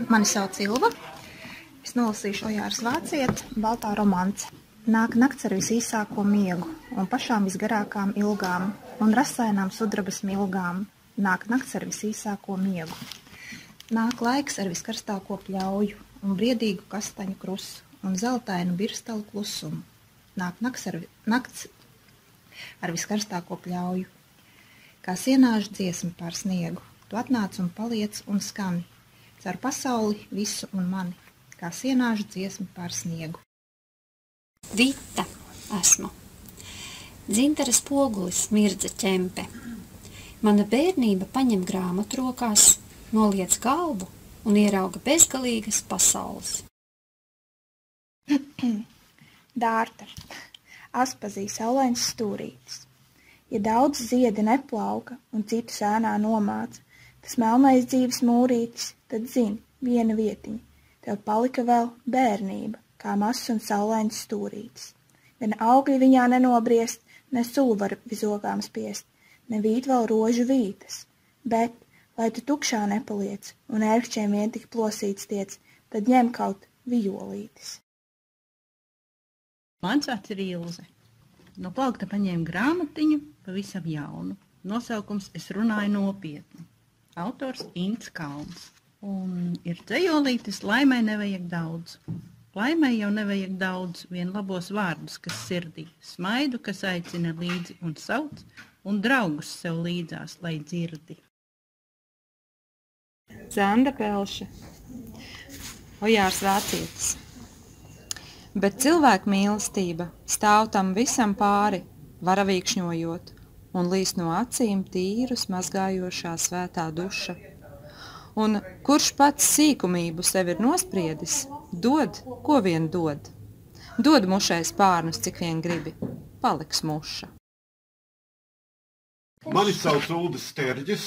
Mani sauc Ilva. Es nolasīšu Ojāras Vācieta Baltā romance. Nāk nakts ar visīsāko miegu un pašām visgarākām ilgām un rasainām sudrabas milgām. Nāk nakts ar visīsāko miegu. Nāk laiks ar viskarstāko pļauju un briedīgu kastaņu krusu un zeltainu birstalu klusumu. Nāk nakts ar viskarstāko pļauju. Kā sienāžu dziesma pār sniegu, tu atnāc un paliec un skani. Caur pasauli visu un mani, kā sienāžu dziesma pār sniegu. Vita esmu. Dzintaras pogulis mirdza ķempe. Mana bērnība paņem grāmatu rokās, noliec galvu un ierauga bezgalīgas pasaules. Dārta. Aspazī saulains stūrītis. Ja daudz ziedi neplauka un citu sēnā nomāca, tas melnais dzīves mūrītis, tad zini, viena vietiņa. Tev palika vēl bērnība, kā mazs un saulains stūrītis. Gan augļi viņā nenobriest, ne sulu var vizogām spiest, ne vīt vēl rožu vītas. Bet, lai tu tukšā nepaliec un ērkšķiem vien tik plosīts tiec, tad ņem kaut vijolītis. Mans vārds ir Ilze. No plaukta paņēmu grāmatiņu, pavisam jaunu. Nosaukums Es runāju nopietni. Autors Ints Kalns. Un ir dzejolītis Laimai nevajag daudz. Laimai jau nevajag daudz, vien labos vārdus, kas sirdī. Smaidu, kas aicina līdzi un sauc, un draugus sev līdzās, lai dzirdi. Zanda Pelše. Ojārs Vācietis. Bet cilvēku mīlestība stāv tam visam pāri, varavīkšņojot, un līst no acīm tīrus mazgājošā svētā duša. Un kurš pats sīkumību sev ir nospriedis, dod, ko vien dod. Dod mušai spārnus, cik vien gribi, paliks muša. Mani sauc Uldis Sterģis.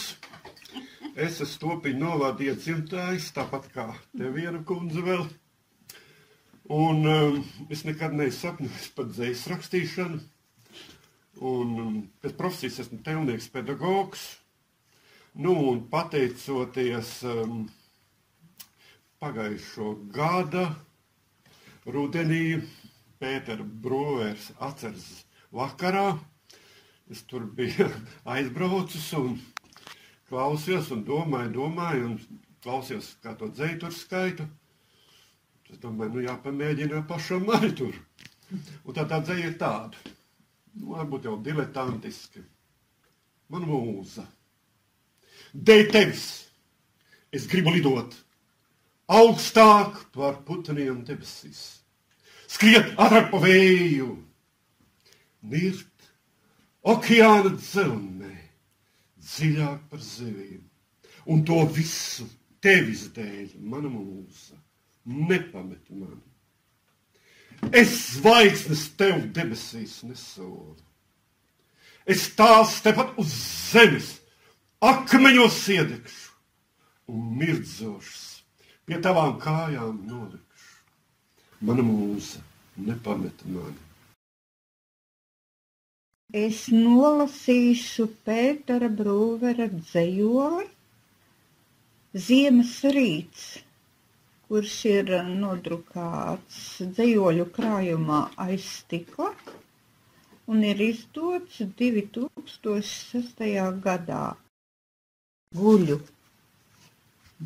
Es esmu Topiņu novada iedzimtājs, tāpat kā te viena kundze vēl. Un es nekad neizsapņoju par dzejas rakstīšanu. Un pēc profesijas esmu tēlnieks pedagogs. Nu, un pateicoties pagājušo gada rudenī Pētera Brūvērs atceras vakarā, es tur biju aizbraucis un klausījos un domāju un klausījos, kā to dzeju tur skaitu. Es domāju, jāpamēģina pašam arī tur. Un tā dzeja ir tāda. Varbūt jau diletantiski. Man mūza. Dēļ tevis es gribu lidot augstāk par putniem debesīs. Skriet ātrāk pa vēju. Nirt okeāna dzelmē. Dziļāk par zivīm. Un to visu tevis dēļ, mana mūza. Nepamet mani. Es zvaigznes tev debesīs nesolu. Es tās tepat uz zemes akmeņos iedegšu un mirdzošas pie tavām kājām nolikšu. Mana mūza nepamet mani. Es nolasīšu Pētera Brūvera dzejoli Ziemas rīts, kurš ir nodrukāts dzejoļu krājumā aiz stikla un ir izdots 2006. gadā. Guļu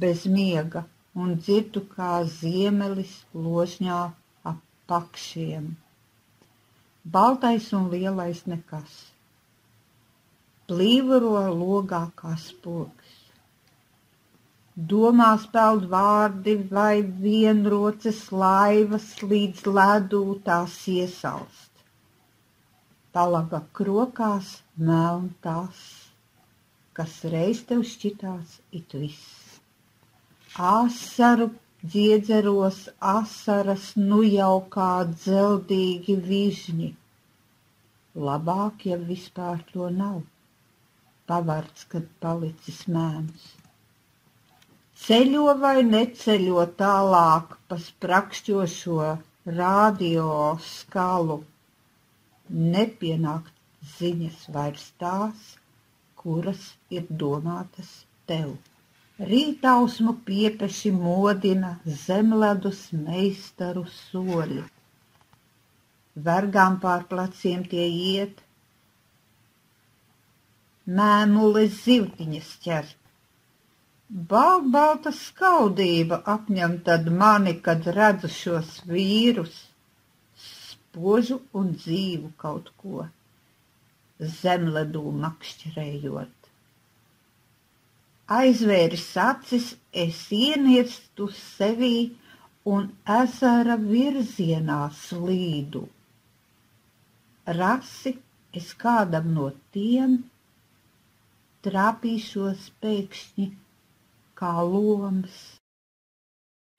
bez miega un dzirdu kā ziemelis ložņā ap pakšiem. Baltais un lielais nekas. Plīvuro logā kā spoks. Domās peld vārdi vai vienroces laivas līdz ledū tās iesalst. Talaga krokās meln tās, kas reiz tev šķitās it viss. Asaru dziedzeros asaras nu jau kā dzeldīgi vižņi. Labāk, ja vispār to nav, pavards, kad palicis mēms. Ceļo vai neceļo tālāk pa sprakšķošo radio skalu, nepienākt ziņas vairs tās, kuras ir domātas tev. Rītausmu piepeši modina zemledus meistaru soļi. Vergām pār pleciem tie iet, mēmules zivtiņas ķer. Balta skaudība apņem tad mani, kad redzu šos vīrus, spožu un dzīvu kaut ko, zemledū makšķerējot. Aizvēris acis, es ienirstu sevī un ezera virzienā slīdu. Rasi es kādam no tiem trāpīšos pēkšņi kā loms.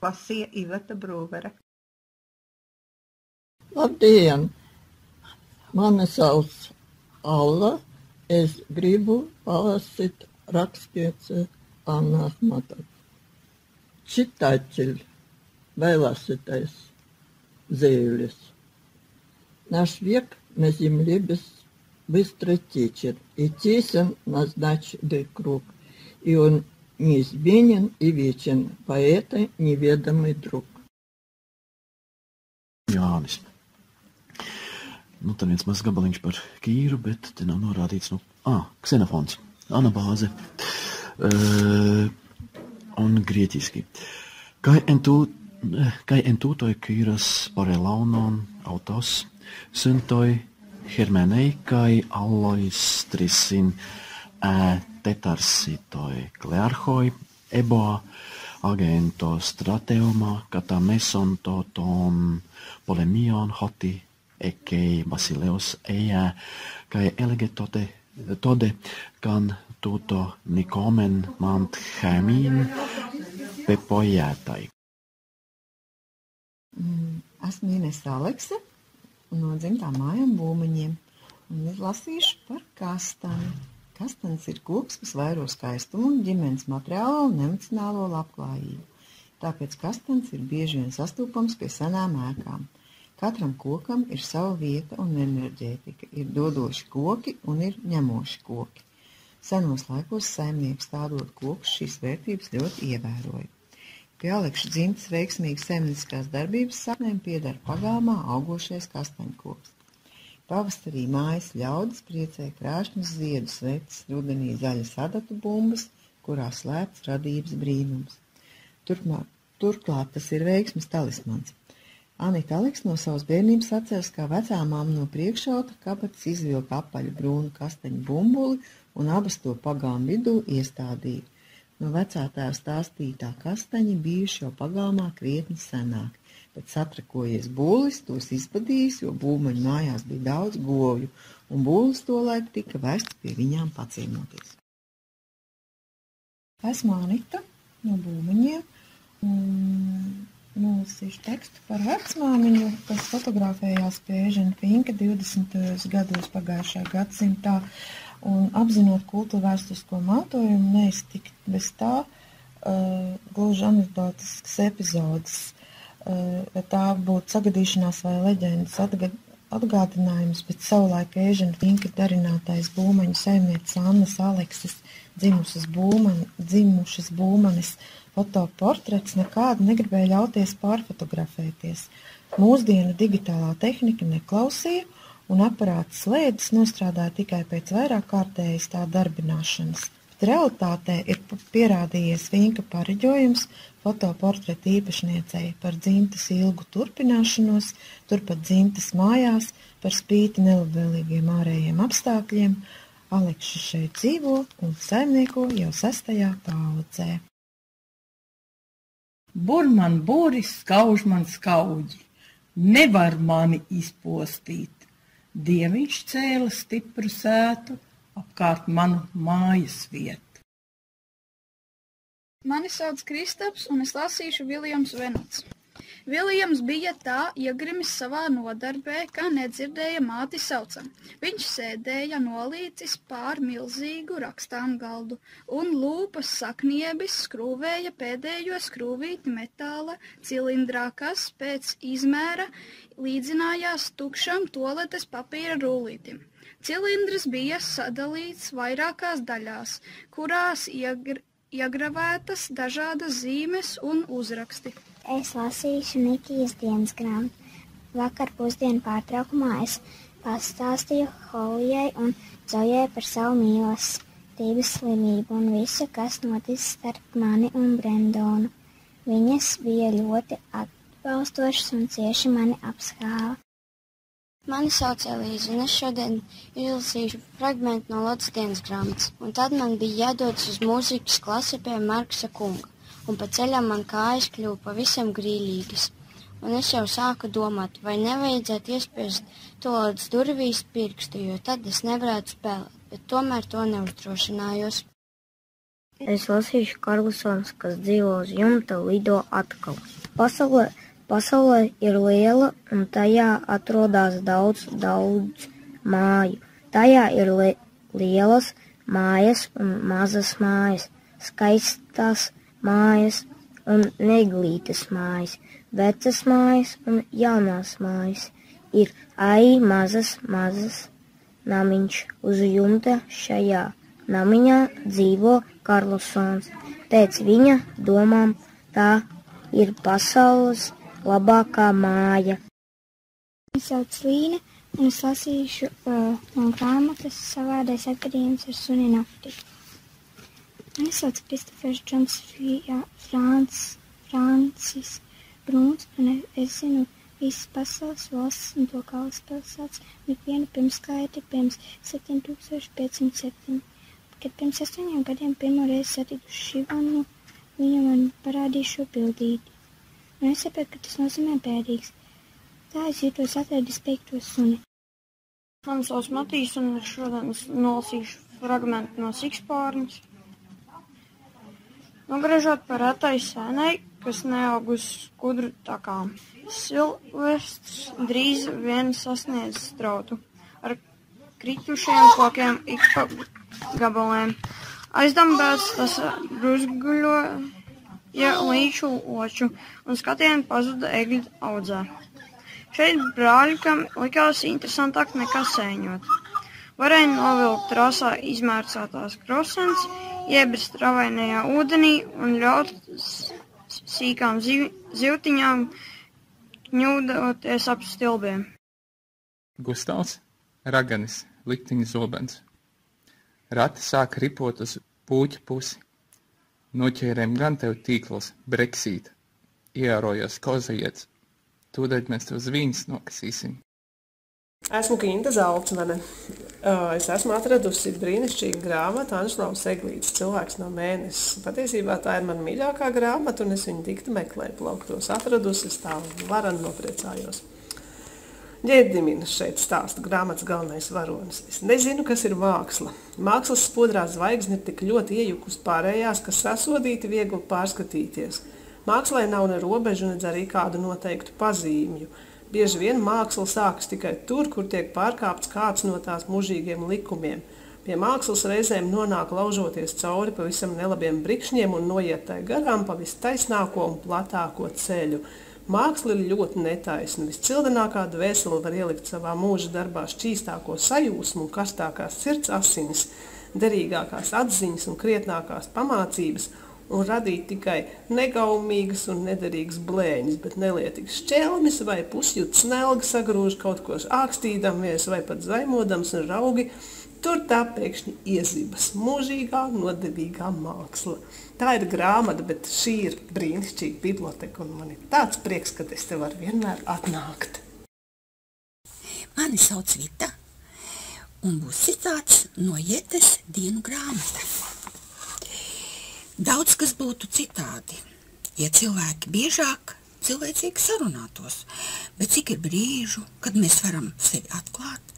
Lasīja Iveta Brūvere. Labdien! Mani sauc Alla. Es gribu palasīt rakstiece Anna Ahmatova. Читатель, вылазитесь заявлюсь. Наш век на земле быстро течет, и тесен назначенный круг, и он неизменен и вечен, поэта неведомый друг. Jānis. Tad viens mazs gabaliņš par Kīru, bet te nav norādīts, Ksenofons, Anabāze, un grieķiski. Kai en tutoi Kīras parelaunon autos, syntoi hermenei kai allois trisin tetarsitoi klearhoi, eboa agento strateoma kata mesonto ton polemion hoti ekei basileos eia kai elege tode kan tuto nikomen mant hämin pepoiētai. Esmu Inese Alekse no dzimtām mājām Būmaņiem un lasīšu par kastani. Kastanis ir koks, kas vairo skaistumu, ģimenes materiālo un emocionālo labklājību. Tāpēc kastanis ir bieži vien sastopams pie senām ēkām. Katram kokam ir sava vieta un enerģētika, ir dodoši koki un ir ņemoši koki. Senos laikos saimnieks stādot kokus šīs vērtības ļoti ievēroja. Pie Alekša dzimtas veiksmīgas saimnieciskās darbības saknēm pieder pagalmā augošais kastaņkoks. Pavasarī mājas ļaudis priecē krāšņus ziedus vecis, rudenī zaļas adatu bumbas, kurā slēpts radības brīnums. Turklāt tas ir veiksmes talismans. Anita Aleks no savas bērnības atceras, kā vecā mamma no priekšauta kabatas izvilka apaļu brūnu kastaņu bumbuli un abas to pagalmu vidū iestādīja. No vecā tēva stāstītā kastaņi bijuši jau pagalmā krietni senāk, bet satrakojies būlis, tos izpadījis, jo Būmaņu mājās bija daudz govju, un būlis tolaik tika vests pie viņām paciemoties. Esmu Anita no Būmaņiem, un nolasīšu tekstu par vecmāmiņu, kas fotografējās pie Ežena Finka 20. gados pagājušā gadsimtā, un apzinot kultūra vēsturisko mantojumu, neiztikt bez tā gluži anekdotiskas epizodes, vai tā būtu sagadīšanās vai leģendas atgādinājums, bet savulaik Ežena Finka darinātais Būmaņu saimnieces Annas Alekses dzimušas Būmanes fotoportrets nekādu negribēja ļauties pārfotografēties. Mūsdienu digitālā tehnika neklausīja, un aparāta slēdes nostrādāja tikai pēc vairāk kārtējas tā darbināšanas. Bet realitātē ir pierādījies Finka pareģojums fotoportreta īpašniecei par dzimtas ilgu turpināšanos, turpat dzimtas mājās, par spīti nelabvēlīgiem ārējiem apstākļiem. Alekša šeit dzīvo un saimnieko jau 6. paaudzē. Bur man buris, skauž man skauģi, nevar mani izpostīt. Dieviņš cēla stipru sētu apkārt manu mājas vietu. Mani sauc Kristaps, un es lasīšu Viljams Venots. Viljams bija tā iegrimis savā nodarbē, kā nedzirdēja māti saucam. Viņš sēdēja nolīcis pār milzīgu rakstām galdu, un lūpas sakniebis skrūvēja pēdējo skrūvīti metāla cilindrā, kas pēc izmēra līdzinājās tukšam toaletes papīra rullītim. Cilindrs bija sadalīts vairākās daļās, kurās iegravētas dažādas zīmes un uzraksti. Es lasīšu Nikijas dienas grāmatu. Vakar pusdienu pārtraukumā es pastāstīju Holijai un Zojai par savu mīlestības slimību un visu, kas noticis starp mani un Brendonu. Viņas bija ļoti atbalstošas un cieši mani apskāva. Mani sauc Elīze, un es šodien izlasīšu fragmentu no Lotas dienas grāmatas, un tad man bija jādodas uz mūzikas klasi pie Marksa kunga, un pa ceļam man kājas kļuva pavisam grīlīgas. Un es jau sāku domāt, vai nevajadzētu iespiest to līdz durvīs pirkstu, jo tad es nevarētu spēlēt, bet tomēr to neuzdrošinājos. Es lasīšu Karlsons, kas dzīvo uz jumta, lido atkal. Pasaulē ir liela, un tajā atrodas daudz māju. Tajā ir lielas mājas un mazas mājas, skaistas mājas un neglītas mājas. Vecas mājas un jaunās mājas. Ir arī mazas namiņš uz jumta. Šajā namiņā dzīvo Karlsons. Pēc viņa domām tā ir pasaules labākā māja. Mani sauc Līne, un es lasīšu no grāmatas Savādais atgadījums ar suni naktī. Mani sauc Kristofers Džons Francis Brūns, un es zinu visas pasaules valstis un to galvaspilsētas un ikvienu pirmskaiti pirms 7507. Kad pirms 8 gadiem pirmo reizi satiku Šivanu, viņa man parādīja šo bildīti. Un es sapratu, ka tas nozīmē bēdīgs. Tā es jūtos atradis beigto suni. Mani sauc Matīs, un šodien es nolasīšu fragmentu no Sikspārņas. Nogriežot par retai sēnei, kas neaug uz skudru takām. Silvestrs drīz vien sasniedz strautu ar kritušiem kokiem ik pa gabaliem. Aizdambēts tas bruzguļoja līču oču un skatienu pazuda egļu audzē. Šeit brāļikam likās interesantāk nekā sēņot. Varēja novilkt trasā izmērcētās krosens, iebrist ravainajā ūdenī un ļaut sīkām zivtiņām ņūdoties ap stilbiem. Gustavs, raganis, liktiņa zobens. Rati sāk ripot uz puķa pusi. Noķērēm gan tev tīkls, breksīt. Ieārojos kozaiets. Tūdaļ mēs tev zvīņas nokasīsim. Esmu Ginta Zalcmane. Es esmu atradusi brīnišķīgu grāmatu Anšlaus Eglītes Cilvēks no mēnesis. Patiesībā tā ir mana mīļākā grāmata, un es viņu dikti meklēju plauktos. Atradusi, es tā varan nopriecājos. Ģēdiminas šeit stāsta grāmatas galvenais varonis. Es nezinu, kas ir māksla. Mākslas spodrā zvaigzne ir tik ļoti iejukus pārējās, ka sasodīti viegli pārskatīties. Mākslai nav ne robežu, ne arī kādu noteiktu pazīmju. Bieži vien māksla sākas tikai tur, kur tiek pārkāpts kāds no tās mūžīgiem likumiem. Pie mākslas reizēm nonāk laužoties cauri pavisam nelabiem brikšņiem un noiet tai garām pa vistaisnāko un platāko ceļu. Māksla ir ļoti netaisna. Viscildenākā dvēsele var ielikt savā mūža darbā šķīstāko sajūsmu un karstākās sirds asinis, derīgākās atziņas un krietnākās pamācības un radīt tikai negaumīgas un nederīgas blēņas, bet nelietīgas šķelmis vai pusjūtas nelga sagrūž kaut ko ākstīdamies vai pat zaimodams un raugi, tur tā pēkšņi iezibas mūžīgā, nodevīgā māksla. Tā ir grāmata, bet šī ir brīnišķīga biblioteka, un man ir tāds prieks, ka es te varu vienmēr atnākt. Mani sauc Vita, un būs citāts no Jetes dienu grāmata. Daudz kas būtu citādi, ja cilvēki biežāk cilvēcīgi sarunātos, bet cik ir brīžu, kad mēs varam sevi atklāt,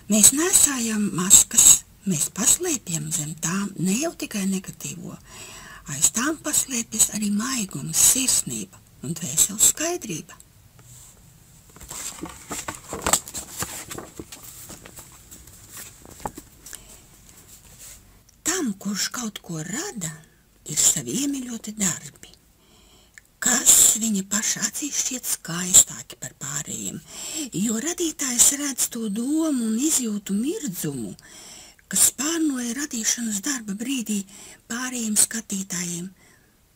mēs nesājam maskas, mēs paslēpjam zem tām ne jau tikai negatīvo, aiz tām paslēpjas arī maigums, sirsnība un dvēseles skaidrība. Tam, kurš kaut ko rada, ir savi iemīļoti darbi, kas viņa paša acīs šķiet skaistāki par pārējiem, jo radītājs redz to domu un izjūtu mirdzumu, kas pārnoja radīšanas darba brīdī pārējiem skatītājiem.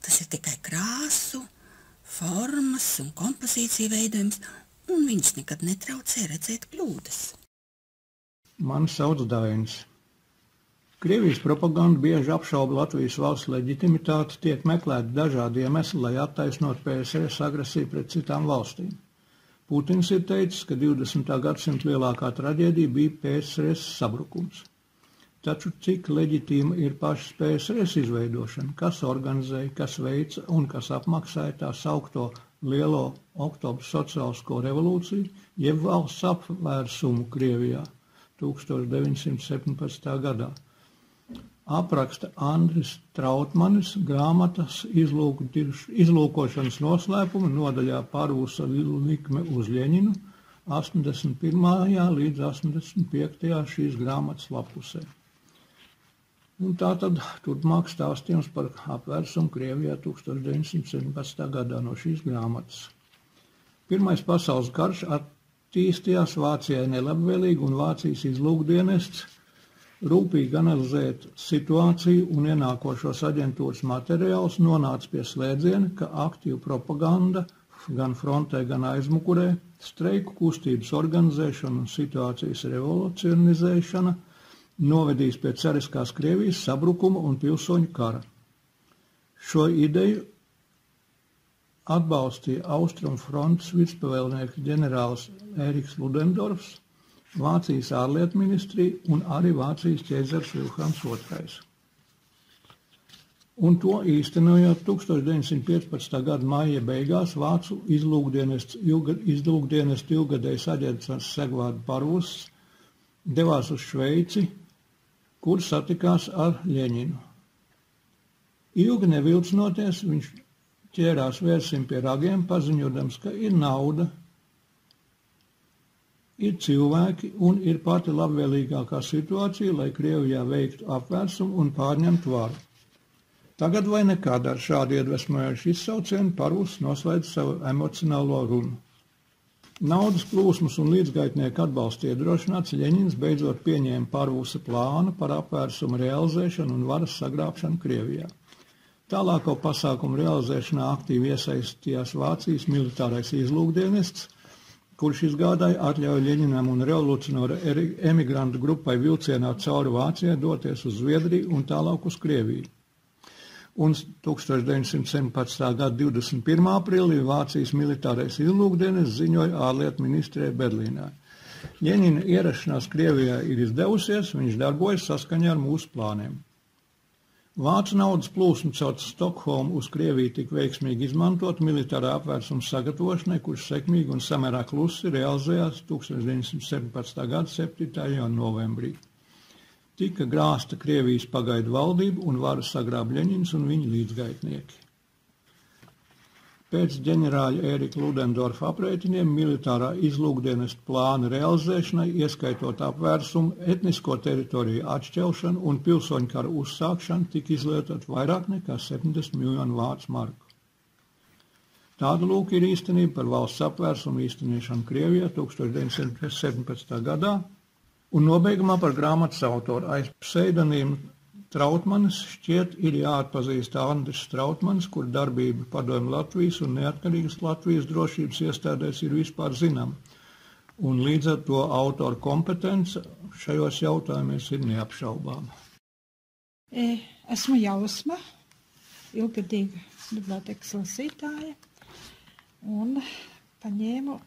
Tas ir tikai krāsu, formas un kompozīcija veidojums, un viņus nekad netraucē redzēt kļūdas. Mani sauc Dainis. Krievijas propaganda bieži apšauba Latvijas valsts leģitimitāti, tiek meklēti dažādi iemesli, lai attaisnot PSRS agresiju pret citām valstīm. Putins ir teicis, ka 20. gadsimta lielākā traģēdija bija PSRS sabrukums. Taču cik leģitīma ir pašas PSRS izveidošana, kas organizēja, kas veica un kas apmaksāja tā saukto lielo oktobra sociālisko revolūciju, jeb valsts apvērsumu Krievijā 1917. gadā. Apraksta Andris Trautmanis grāmatas izlūkošanas noslēpumi nodaļā Parvusa likme uz Ļeņinu 81. līdz 85. šīs grāmatas lapusē. Un tā tad turpmāk stāstījums par apvērsumu Krievijā 1917. gadā no šīs grāmatas. Pirmais pasaules karš attīstījās Vācijai nelabvēlīgi, un Vācijas izlūkdienests rūpīgi analizēt situāciju un ienākošos aģentūras materiālus nonāca pie slēdziena, ka aktīva propaganda gan frontē, gan aizmukurē, streiku kustības organizēšana un situācijas revolucionizēšana novedīs pie cariskās Krievijas sabrukuma un pilsoņu kara. Šo ideju atbalstīja Austrumu frontes virspavēlnieks ģenerālis Ēriks Ludendorfs, Vācijas ārlietu ministrija un arī Vācijas ķēzars Vilhelms II. Un to īstenojot 1915. gada maija beigās Vācu izlūkdienestu ilgadējs aģents Segvārda Parvus devās uz Šveici, kur satikās ar Ļeņinu. Ilgi nevilcinoties, viņš ķērās vērsim pie ragiem, paziņodams, ka ir nauda, ir cilvēki un ir pati labvēlīgākā situācija, lai Krievijā veiktu apvērsumu un pārņemtu varu. Tagad vai nekad ar šādu iedvesmojošu izsaucienu Parvus noslēdz savu emocionālo runu. Naudas plūsmas un līdzgaitnieku atbalsta iedrošināts Ļeņins beidzot pieņēma Parvusa plānu par apvērsumu realizēšanu un varas sagrābšanu Krievijā. Tālāko pasākumu realizēšanā aktīvi iesaistījās Vācijas militārais izlūkdienests, kurš izgādāja atļauju Ļeņinam un revolucionāru emigrantu grupai vilcienā cauri Vācijai doties uz Zviedriju un tālāk uz Krieviju. Un 1917. gada 21. aprīlī Vācijas militārais izlūkdienests ziņoja ārlietu ministrijai Berlīnā. Ļeņina ierašanās Krievijā ir izdevusies, viņš darbojas saskaņā ar mūsu plāniem. Vācu naudas plūsma caur Stokholmu uz Krieviju tika veiksmīgi izmantot militārā apvērsuma sagatavošanai, kurš sekmīgi un samērā klusi realizējās 1917. gada 7. novembrī. Tika grāsta Krievijas pagaidu valdība un varu sagrāb Ļeņins un viņa līdzgaitnieki. Pēc ģenerāļa Ērika Ludendorfa aprēķiniem militārā izlūkdienesta plāna realizēšanai, ieskaitot apvērsumu, etnisko teritoriju atšķelšanu un pilsoņu kara uzsākšanu, tika izlietot vairāk nekā 70 miljonu vācu marku. Tāda lūk ir īstenība par valsts apvērsumu īstenošanu Krievijā 1917. gadā, un nobeigumā par grāmatas autoru aiz pseidonīmu Trautmanis šķiet ir jāatpazīst Andris Trautmanis, kur darbība Padomju Latvijas un neatkarīgas Latvijas drošības iestādēs ir vispār zinām, un līdz ar to autora kompetence šajos jautājumos ir neapšaubāma. Esmu Jausma, ilgadīga bibliotekas lasītāja, un paņēmu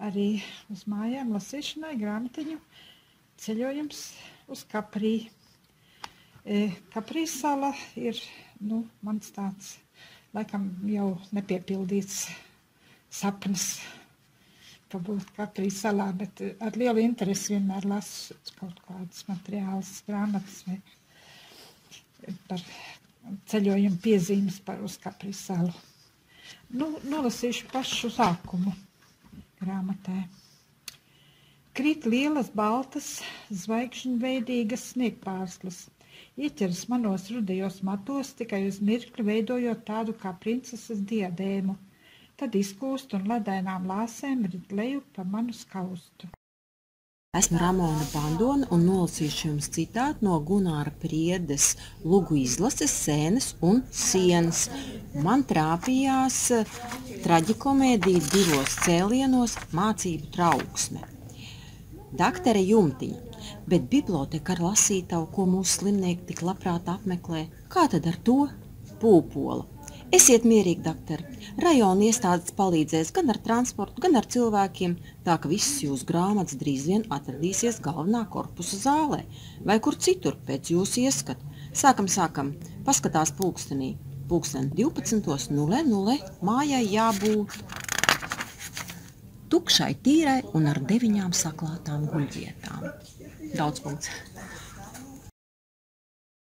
arī uz mājām lasīšanai grāmatiņu Ceļojums uz Kaprī. Kaprīs sala ir, mans tāds, laikam jau nepiepildīts sapnis pabūt Kaprīs salā, bet ar lielu interesi vienmēr lasu kaut kādas materiālas grāmatas vai par ceļojumu piezīmes uz Kaprīs salu. Nolasīšu pašu sākumu grāmatē. Krīt lielas, baltas, zvaigžņveidīgas sniegpārslas. Ieķeras manos rudajos matos, tikai uz mirkli veidojot tādu kā princeses diadēmu. Tad izkūst un ledainām lāsēm rit leju pa manu skaustu. Esmu Ramona Bandona un nolasīšu jums citātu no Gunāra Priedes lugu izlases Sēnes un sienas. Man trāpījās traģikomēdija 2 cēlienos mācību trauksme. Daktere Jumtiņa, bet biblioteka ar lasītavu, ko mūsu slimnieki tik labprāt apmeklē. Kā tad ar to? Pūpola. Esiet mierīgi, daktari. Rajona iestādes palīdzēs gan ar transportu, gan ar cilvēkiem, tā ka visas jūsu grāmatas drīz vien atradīsies galvenā korpusa zālē, vai kur citur pēc jūsu ieskatu. Sākam. Paskatās pulkstenī. Pulksten 12:00 mājai jābūt tukšai, tīrai un ar 9 saklātām guļvietām. Daudz punkts.